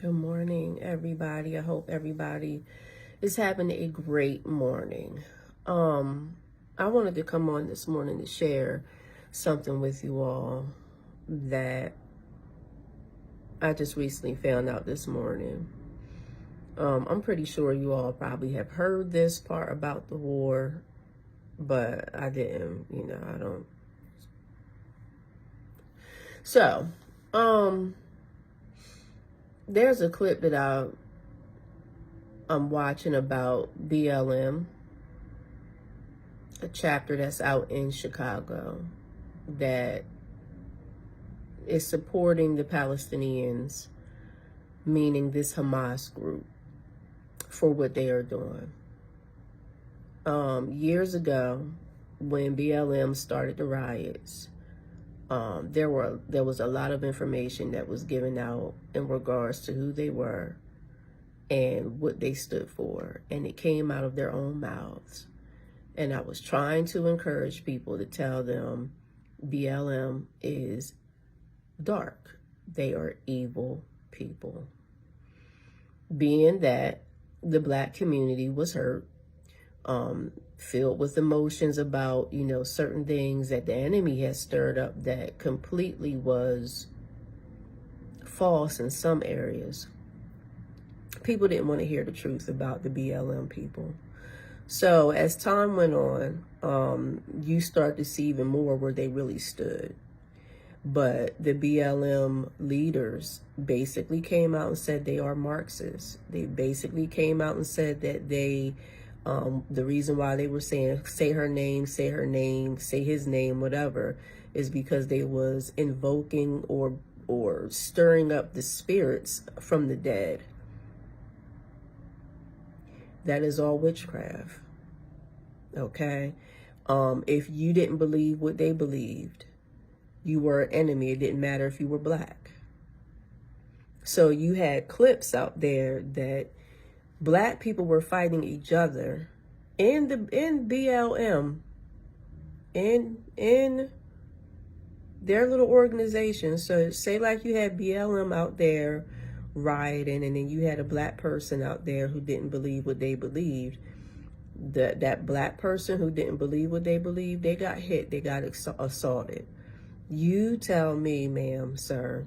Good morning, everybody. I hope everybody is having a great morning. I wanted to come on this morning to share something with you all that I just recently found out this morning. I'm pretty sure you all probably have heard this part about the war, but I didn't, I don't. So, there's a clip that I'm watching about BLM, a chapter that's out in Chicago that is supporting the Palestinians, meaning this Hamas group, for what they are doing. Years ago, when BLM started the riots, there was a lot of information that was given out in regards to who they were and what they stood for, and it came out of their own mouths. And I was trying to encourage people to tell them BLM is dark. They are evil people. Being that the Black community was hurt, filled with emotions about, certain things that the enemy has stirred up that completely was false in some areas. People didn't want to hear the truth about the BLM people. So as time went on, you start to see even more where they really stood. But the BLM leaders basically came out and said they are Marxists. They basically came out and said that they, the reason why they were saying, say her name, say his name, whatever, is because they was invoking or stirring up the spirits from the dead. That is all witchcraft. Okay? If you didn't believe what they believed, you were an enemy. It didn't matter if you were Black. So you had clips out there that Black people were fighting each other in BLM, in their little organization. So say like you had BLM out there rioting, and then you had a Black person out there who didn't believe what they believed. That Black person who didn't believe what they believed, they got hit, they got assaulted. You tell me, ma'am, sir,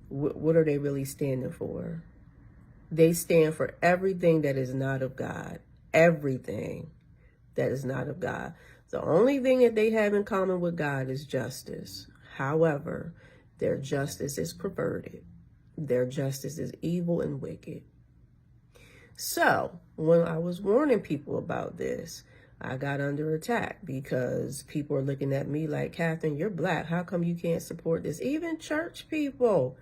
what are they really standing for? They stand for everything that is not of God. Everything that is not of God. The only thing that they have in common with God is justice. However, their justice is perverted. Their justice is evil and wicked. So, when I was warning people about this, I got under attack because people are looking at me like, Kathryn, you're Black. How come you can't support this? Even church people.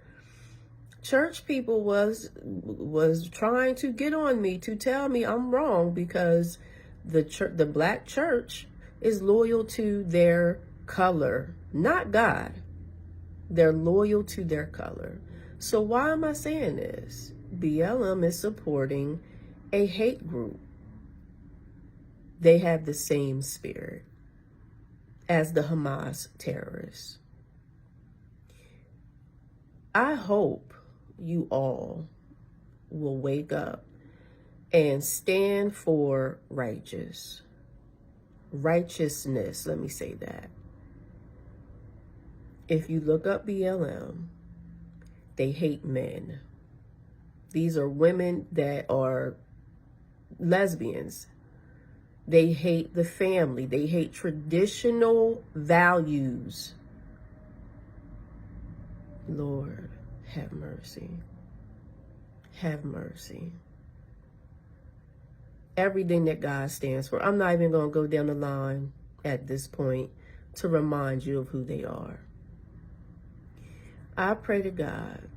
Church people was trying to get on me to tell me I'm wrong because the Black church is loyal to their color, not God. They're loyal to their color. So why am I saying this? BLM is supporting a hate group. They have the same spirit as the Hamas terrorists. I hope you all will wake up and stand for righteousness. Let me say that. If you look up BLM, they hate men. These are women that are lesbians. They hate the family. They hate traditional values. Lord, have mercy. Have mercy. Everything that God stands for. I'm not even going to go down the line at this point to remind you of who they are. I pray to God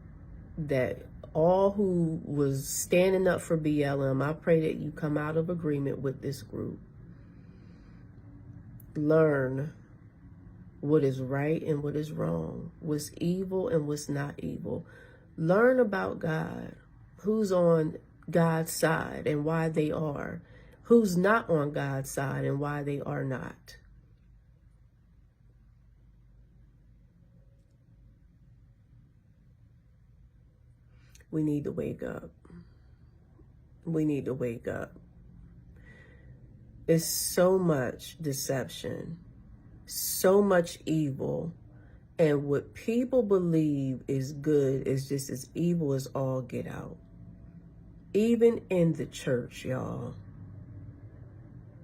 that all who was standing up for BLM, I pray that you come out of agreement with this group. Learn what is right and what is wrong, what's evil and what's not evil. Learn about God, who's on God's side and why they are, who's not on God's side and why they are not. We need to wake up. We need to wake up. There's so much deception, so much evil, and what people believe is good is just as evil as all get out. Even in the church, y'all.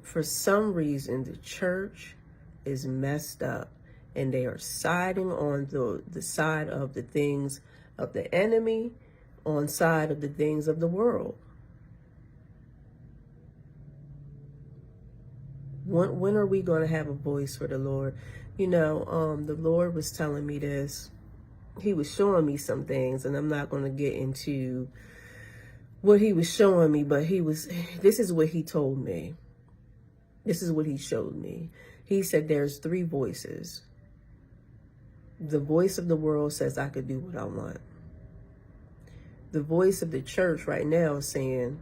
For some reason, the church is messed up, and they are siding on the side of the things of the enemy, on side of the things of the world. When are we going to have a voice for the Lord? You know, the Lord was telling me this. He was showing me some things, and I'm not going to get into what he was showing me, but this is what he told me. This is what he showed me. He said there's 3 voices. The voice of the world says I could do what I want. The voice of the church right now is saying,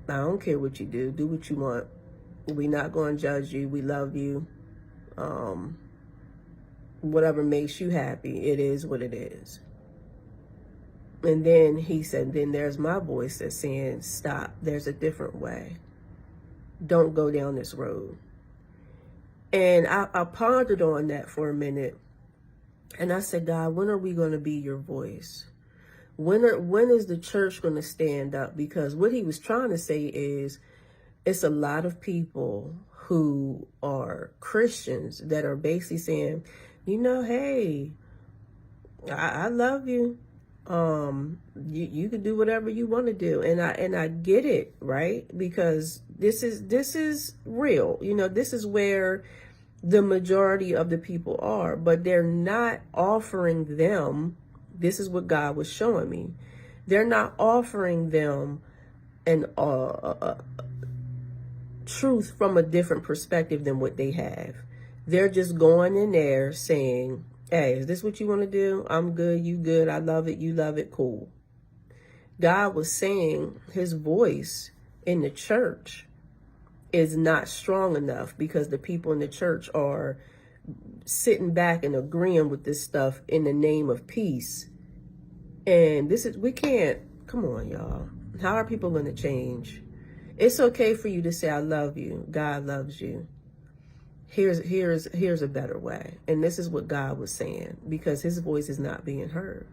I don't care what you do what you want. We're not going to judge you. We love you. Whatever makes you happy, it is what it is. And then he said, then there's my voice that's saying, stop. There's a different way. Don't go down this road. And I pondered on that for a minute. And I said, God, when are we going to be your voice? When is the church going to stand up? Because what he was trying to say is, it's a lot of people who are Christians that are basically saying, you know, hey, I love you. You can do whatever you want to do. And I get it, right? Because this is real. You know, this is where the majority of the people are, but they're not offering them. This is what God was showing me. They're not offering them an truth from a different perspective than what they have. They're just going in there saying, hey, is this what you want to do? I'm good, you good, I love it, you love it, cool. God was saying his voice in the church is not strong enough because the people in the church are sitting back and agreeing with this stuff in the name of peace. And we can't, come on, y'all. How are people going to change? It's okay for you to say, I love you. God loves you. Here's a better way. And this is what God was saying, because his voice is not being heard.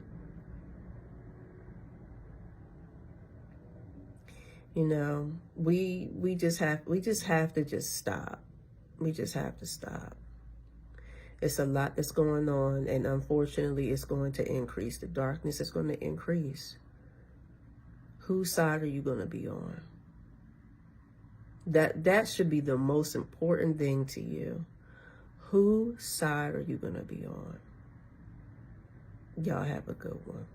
You know, we just have to stop. We just have to stop. It's a lot that's going on, and unfortunately it's going to increase. The darkness is going to increase. Whose side are you going to be on? That should be the most important thing to you. Whose side are you going to be on? Y'all have a good one.